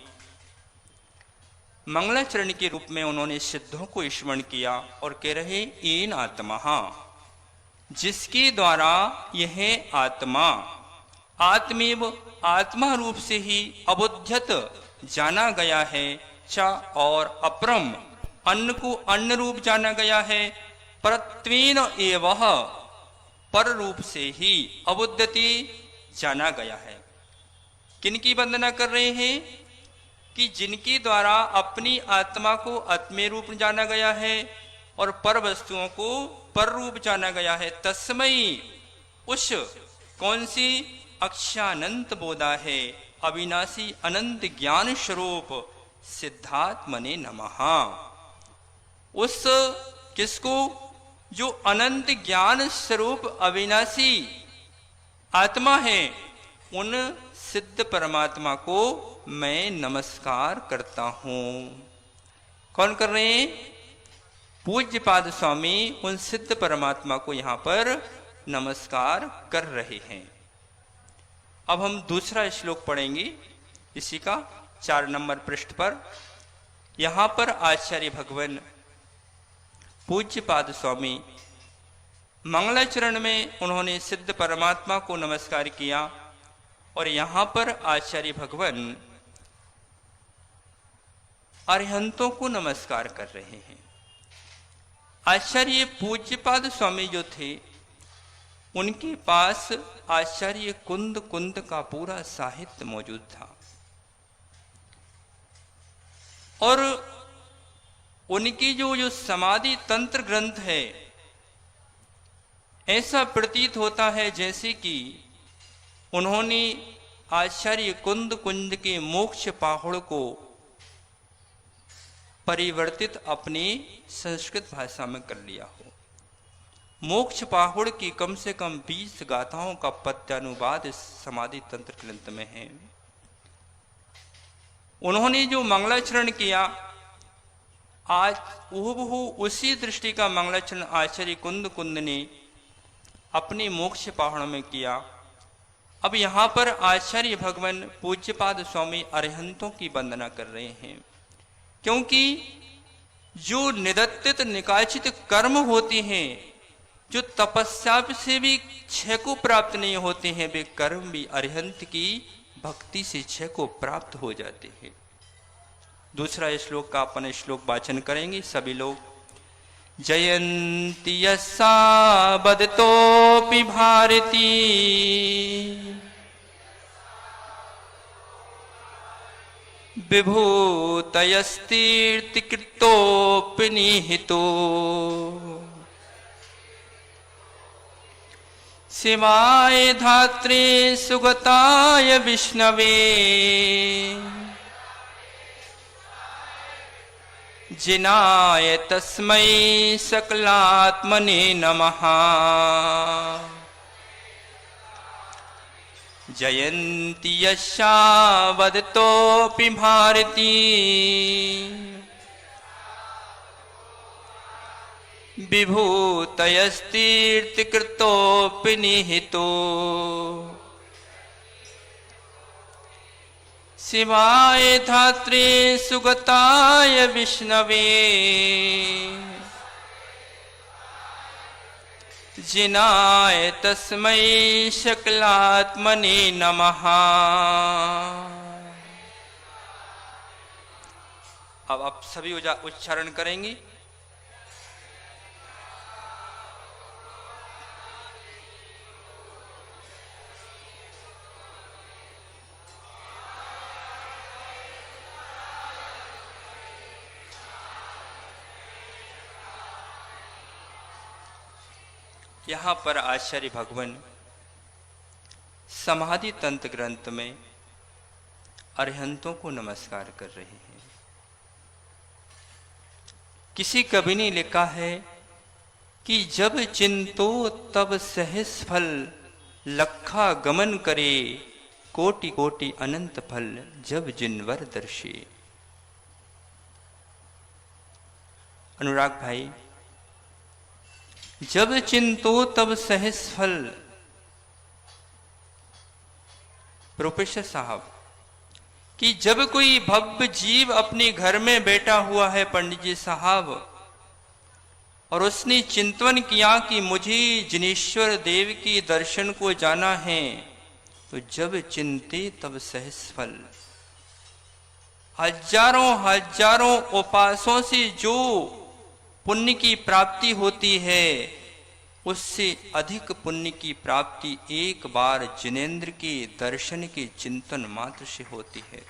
मंगलाचरण के रूप में उन्होंने सिद्धों को स्मरण किया और कह रहे येन आत्मा, जिसके द्वारा यह आत्मा आत्मेव आत्मा रूप से ही अबुध्यत जाना गया है। च और अपरम अन्न को अन्न रूप जाना गया है। परत्वेन एवह पर रूप से ही अबुद्धति जाना गया है। किनकी वंदना कर रहे हैं? कि जिनके द्वारा अपनी आत्मा को आत्मे रूप जाना गया है और पर वस्तुओं को पर रूप जाना गया है। तस्मयी उस कौन सी अक्षानंत बोधा है, अविनाशी अनंत ज्ञान स्वरूप सिद्धात्मने नमः। उस किसको? जो अनंत ज्ञान स्वरूप अविनाशी आत्मा है, उन सिद्ध परमात्मा को मैं नमस्कार करता हूं। कौन कर रहे हैं? पूज्यपाद स्वामी उन सिद्ध परमात्मा को यहां पर नमस्कार कर रहे हैं। अब हम दूसरा श्लोक पढ़ेंगे इसी का 4 नंबर पृष्ठ पर। यहां पर आचार्य भगवान पूज्यपाद स्वामी मंगलाचरण में उन्होंने सिद्ध परमात्मा को नमस्कार किया और यहां पर आचार्य भगवान अरिहंतों को नमस्कार कर रहे हैं। आचार्य पूज्यपाद स्वामी जो थे, उनके पास आचार्य कुंद का पूरा साहित्य मौजूद था और उनकी जो समाधि तंत्र ग्रंथ है, ऐसा प्रतीत होता है जैसे कि उन्होंने आचार्य कुंद के मोक्ष पाहुड़ को परिवर्तित अपनी संस्कृत भाषा में कर लिया हो। मोक्ष पाहुड़ की कम से कम 20 गाथाओं का पद्यानुवाद इस समाधि तंत्र ग्रंथ में है। उन्होंने जो मंगलाचरण किया, आज हूबहू उसी दृष्टि का मंगलाचरण आचार्य कुंद ने अपने मोक्ष पाहुड़ में किया। अब यहां पर आचार्य भगवान पूज्यपाद स्वामी अरिहंतों की वंदना कर रहे हैं, क्योंकि जो निदत्तित निकाचित कर्म होते हैं, जो तपस्या से भी क्षय को प्राप्त नहीं होते हैं, वे कर्म भी अरिहंत की भक्ति से क्षय को प्राप्त हो जाते हैं। दूसरा श्लोक का अपन श्लोक वाचन करेंगे सभी लोग। जयंती यस्सा बदतोपि भारती विभूतयस्तीर्तिकृतोऽपि निहितो शिवाय धात्रे सुगताय विष्णवे जिनाय तस्मै सकलात्मने नमः। जयंती यस्या वदतोऽपि भारती विभूतयस्तीर्तिकृतोऽपि निहितो शिवाय धात्रे सुगताय विष्णवे जिनाय तस्मै सकलात्मने नमः। अब आप सभी उच्चारण करेंगे। यहां पर आचार्य भगवान समाधि तंत्र ग्रंथ में अरिहंतों को नमस्कार कर रहे हैं। किसी कवि ने लिखा है कि जब चिंतो तब सहस फल लखा गमन करे कोटि कोटि अनंत फल जब जिनवर दर्शे। अनुराग भाई, जब चिंतो तब सहस फल। प्रोफेसर साहब कि जब कोई भव्य जीव अपने घर में बैठा हुआ है पंडित जी साहब, और उसने चिंतन किया कि मुझे जिनेश्वर देव की दर्शन को जाना है, तो जब चिंते तब सहस फल। हजारों हजारों उपासों से जो पुण्य की प्राप्ति होती है, उससे अधिक पुण्य की प्राप्ति एक बार जिनेंद्र के दर्शन के चिंतन मात्र से होती है।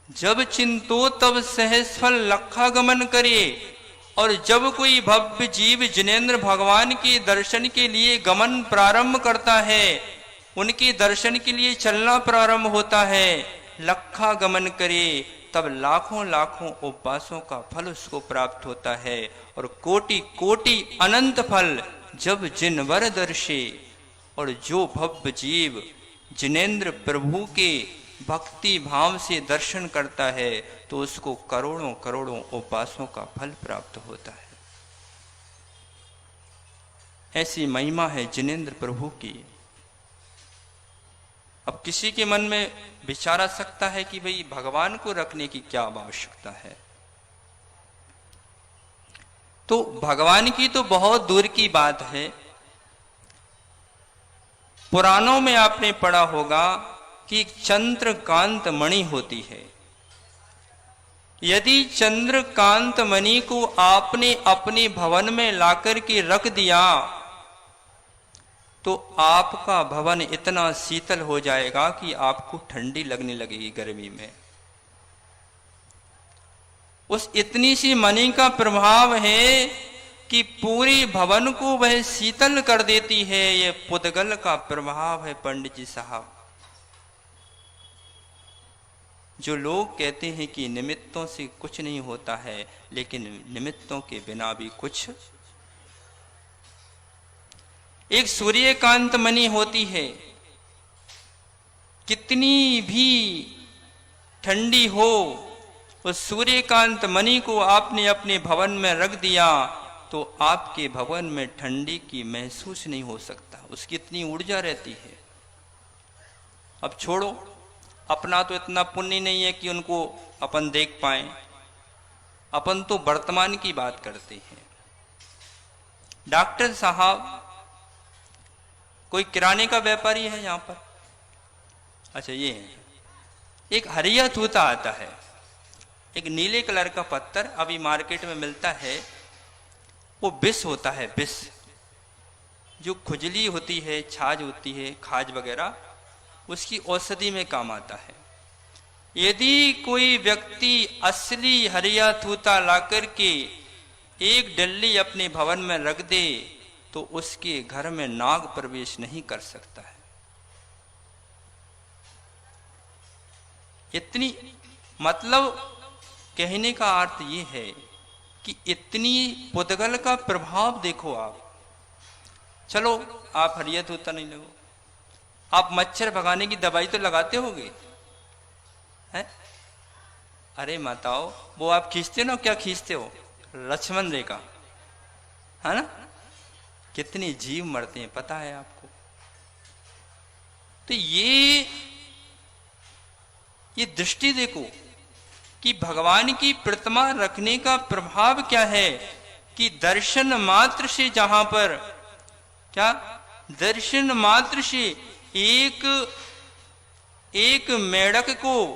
जब चिंतो तब सहस फल लखा गमन करे। और जब कोई भव्य जीव जिनेंद्र भगवान के दर्शन के लिए गमन प्रारंभ करता है, उनके दर्शन के लिए चलना प्रारंभ होता है, लखा गमन करे तब लाखों लाखों उपवासों का फल उसको प्राप्त होता है। और कोटि कोटि अनंत फल जब जिनवर दर्शे, और जो भव्य जीव जिनेंद्र प्रभु के भक्ति भाव से दर्शन करता है तो उसको करोड़ों करोड़ों उपवासों का फल प्राप्त होता है। ऐसी महिमा है जिनेंद्र प्रभु की। अब किसी के मन में विचार आ सकता है कि भाई भगवान को रखने की क्या आवश्यकता है। तो भगवान की तो बहुत दूर की बात है। पुराणों में आपने पढ़ा होगा कि एक चंद्रकांत मणि होती है। यदि चंद्रकांत मणि को आपने अपने भवन में लाकर के रख दिया तो आपका भवन इतना शीतल हो जाएगा कि आपको ठंडी लगने लगेगी गर्मी में। उस इतनी सी मणि का प्रभाव है कि पूरी भवन को वह शीतल कर देती है। यह पुद्गल का प्रभाव है पंडित जी साहब। जो लोग कहते हैं कि निमित्तों से कुछ नहीं होता है, लेकिन निमित्तों के बिना भी कुछ। एक सूर्यकांत मणि होती है, कितनी भी ठंडी हो, उस सूर्यकांत मणि को आपने अपने भवन में रख दिया तो आपके भवन में ठंडी की महसूस नहीं हो सकता। उसकी इतनी ऊर्जा रहती है। अब छोड़ो, अपना तो इतना पुण्य नहीं है कि उनको अपन देख पाए। अपन तो वर्तमान की बात करते हैं। डॉक्टर साहब, कोई किराने का व्यापारी है यहां पर? अच्छा, ये है। एक हरिया तूता आता है, एक नीले कलर का पत्थर अभी मार्केट में मिलता है। वो विष होता है, विष जो खुजली होती है, छाछ होती है, खाज वगैरह, उसकी औषधि में काम आता है। यदि कोई व्यक्ति असली हरिया तूता लाकर के एक डल्ली अपने भवन में रख दे तो उसके घर में नाग प्रवेश नहीं कर सकता है। इतनी, मतलब कहने का अर्थ ये है कि इतनी पुद्गल का प्रभाव देखो आप। चलो, आप हरिया तूता नहीं लगो, आप मच्छर भगाने की दवाई तो लगाते होगे, हैं? अरे माताओ, वो आप खींचते हो, क्या खींचते हो? लक्ष्मण रेखा, है ना? कितने जीव मरते हैं पता है आपको? तो ये दृष्टि देखो कि भगवान की प्रतिमा रखने का प्रभाव क्या है कि दर्शन मात्र से, जहां पर क्या दर्शन मात्र से एक मेढक को,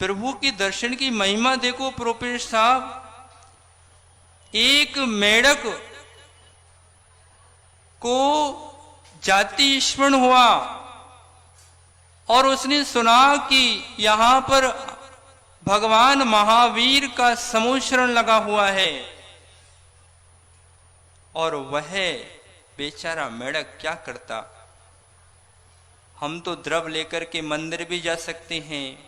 प्रभु के दर्शन की महिमा देखो प्रोफेसर साहब। एक मेढक को जाति स्मरण हुआ और उसने सुना कि यहां पर भगवान महावीर का समूचरण लगा हुआ है, और वह बेचारा मेढक क्या करता? हम तो द्रव लेकर के मंदिर भी जा सकते हैं,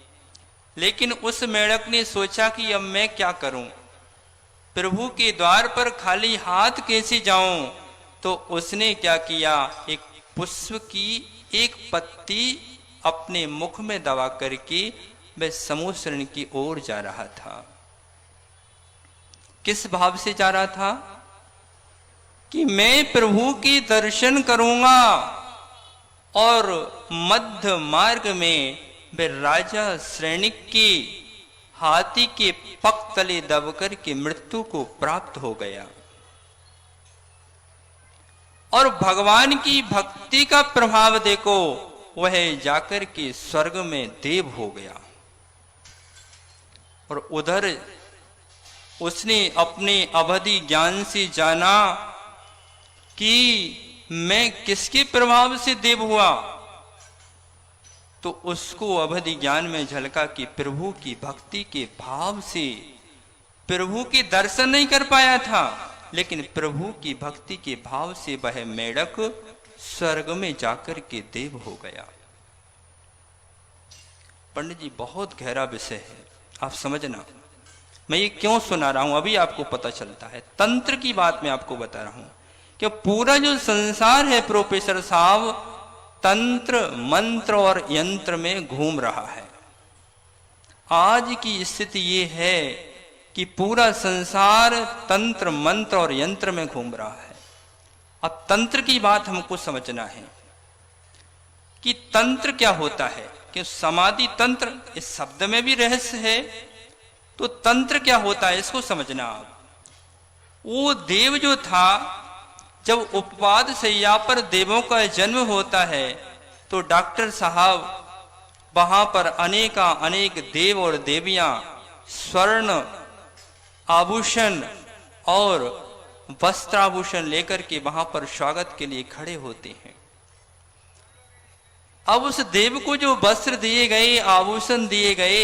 लेकिन उस मेढक ने सोचा कि अब मैं क्या करूं, प्रभु के द्वार पर खाली हाथ कैसे जाऊं? तो उसने क्या किया, एक पुष्प की एक पत्ती अपने मुख में दबा करके वह समूचरण की ओर जा रहा था। किस भाव से जा रहा था? कि मैं प्रभु के दर्शन करूंगा, और मध्य मार्ग में वह राजा श्रेणिक के हाथी के पग तले दबकर के मृत्यु को प्राप्त हो गया। और भगवान की भक्ति का प्रभाव देखो, वह जाकर के स्वर्ग में देव हो गया। और उधर उसने अपने अवधि ज्ञान से जाना कि मैं किसके प्रभाव से देव हुआ, तो उसको अवधि ज्ञान में झलका कि प्रभु की भक्ति के भाव से। प्रभु के दर्शन नहीं कर पाया था, लेकिन प्रभु की भक्ति के भाव से वह मेढक स्वर्ग में जाकर के देव हो गया। पंडित जी बहुत गहरा विषय है, आप समझना। मैं ये क्यों सुना रहा हूं अभी आपको पता चलता है। तंत्र की बात मैं आपको बता रहा हूं कि पूरा जो संसार है प्रोफेसर साहब, तंत्र मंत्र और यंत्र में घूम रहा है। आज की स्थिति ये है कि पूरा संसार तंत्र मंत्र और यंत्र में घूम रहा है। अब तंत्र की बात हमको समझना है कि तंत्र क्या होता है, कि समाधि तंत्र, इस शब्द में भी रहस्य है। तो तंत्र क्या होता है इसको समझना आप। वो देव जो था, जब उपवाद शैया पर देवों का जन्म होता है तो डॉक्टर साहब वहां पर अनेक देव और देवियां स्वर्ण आभूषण और वस्त्राभूषण लेकर के वहां पर स्वागत के लिए खड़े होते हैं। अब उस देव को जो वस्त्र दिए गए, आभूषण दिए गए,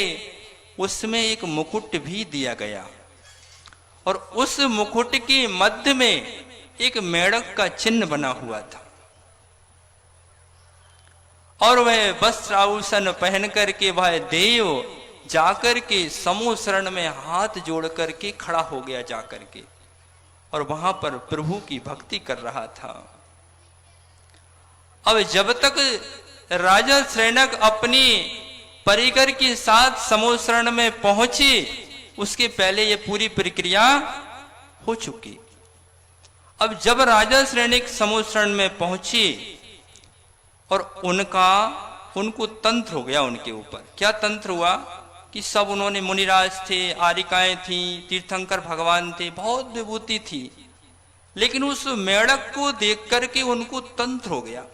उसमें एक मुकुट भी दिया गया और उस मुकुट के मध्य में एक मेढक का चिन्ह बना हुआ था। और वह वस्त्र आभूषण पहन करके वह देव जाकर के समूह शरण में हाथ जोड़ करके खड़ा हो गया जाकर के, और वहां पर प्रभु की भक्ति कर रहा था। अब जब तक राजा श्रेणक अपनी परिकर के साथ समूह शरण में पहुंचे, उसके पहले ये पूरी प्रक्रिया हो चुकी। अब जब राजा श्रेणिक समूह शरण में पहुंचे और उनको तंत्र हो गया उनके ऊपर। क्या तंत्र हुआ कि सब उन्होंने, मुनिराज थे, आरिकाएं थी, तीर्थंकर भगवान थे, बहुत विभूति थी, लेकिन उस मेढक को देख करके उनको तंत्र हो गया।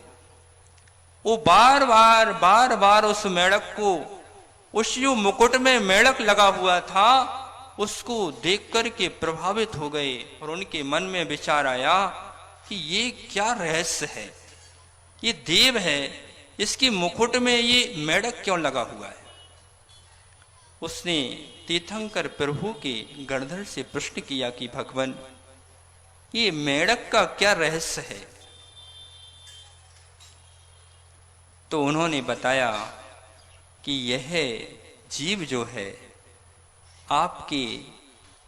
वो बार बार उस मेढक को, उस जो मुकुट में मेढक लगा हुआ था, उसको देख करके प्रभावित हो गए और उनके मन में विचार आया कि ये क्या रहस्य है, ये देव है, इसके मुकुट में ये मेढक क्यों लगा हुआ है। उसने तीर्थंकर प्रभु के गणधर से प्रश्न किया कि भगवान, ये मेढक का क्या रहस्य है। तो उन्होंने बताया कि यह जीव जो है आपके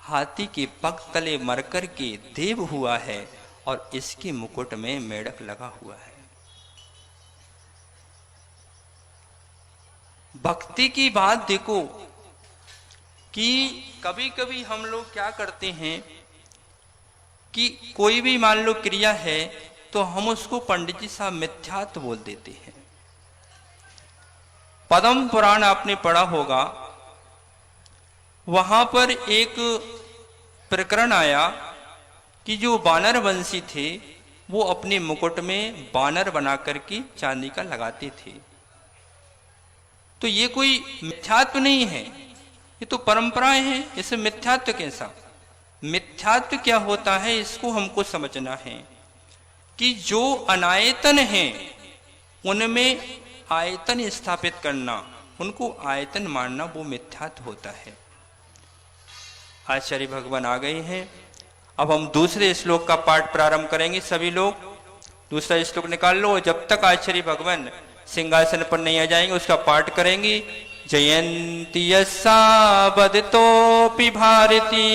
हाथी के पग तले मरकर के देव हुआ है और इसके मुकुट में मेढक लगा हुआ है। भक्ति की बात देखो कि कभी कभी हम लोग क्या करते हैं कि कोई भी मान लो क्रिया है तो हम उसको पंडित जी साहब मिथ्यात्व बोल देते हैं। पद्म पुराण आपने पढ़ा होगा, वहां पर एक प्रकरण आया कि जो बानर वंशी थे वो अपने मुकुट में बानर बना करके चांदी का लगाते थे। तो ये कोई मिथ्यात्व नहीं है, ये तो परंपराएं हैं, इसे मिथ्यात्व कैसा। मिथ्यात्व क्या होता है इसको हमको समझना है कि जो अनायतन है उनमें आयतन स्थापित करना, उनको आयतन मानना, वो मिथ्यात्व होता है। आचार्य भगवान आ गए हैं। अब हम दूसरे श्लोक का पाठ प्रारंभ करेंगे। सभी लोग दूसरा श्लोक निकाल लो। जब तक आचार्य भगवान सिंहासन पर नहीं आ जाएंगे उसका पाठ करेंगे। जयंती यस्सा बदतोपि भारती,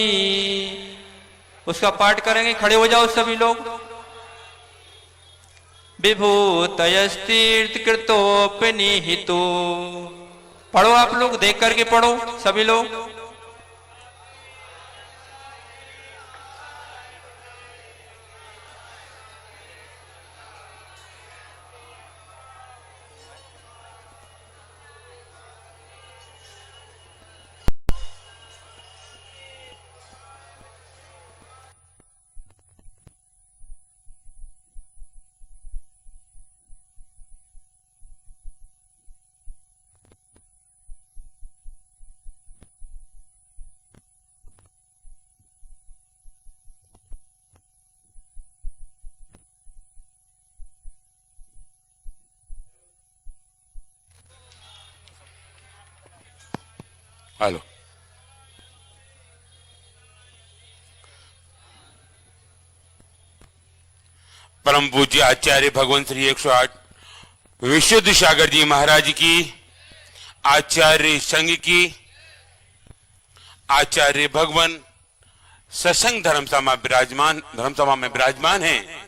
उसका पाठ करेंगे। खड़े हो जाओ सभी लोग। विभूतयस्तीर्थ कृतोपनिहितो, पढ़ो आप लोग, देख करके पढ़ो सभी लोग। हेलो, परम पूज्य आचार्य भगवान श्री 108 विशुद्ध सागर जी महाराज की आचार्य संघ की आचार्य भगवान सत्संग धर्मसभा में विराजमान हैं,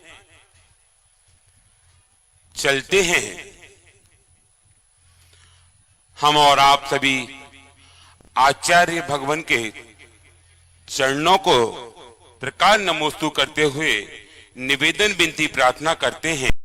चलते हैं। हम और आप सभी आचार्य भगवान के चरणों को प्रकार नमोस्तु करते हुए निवेदन विनती प्रार्थना करते हैं।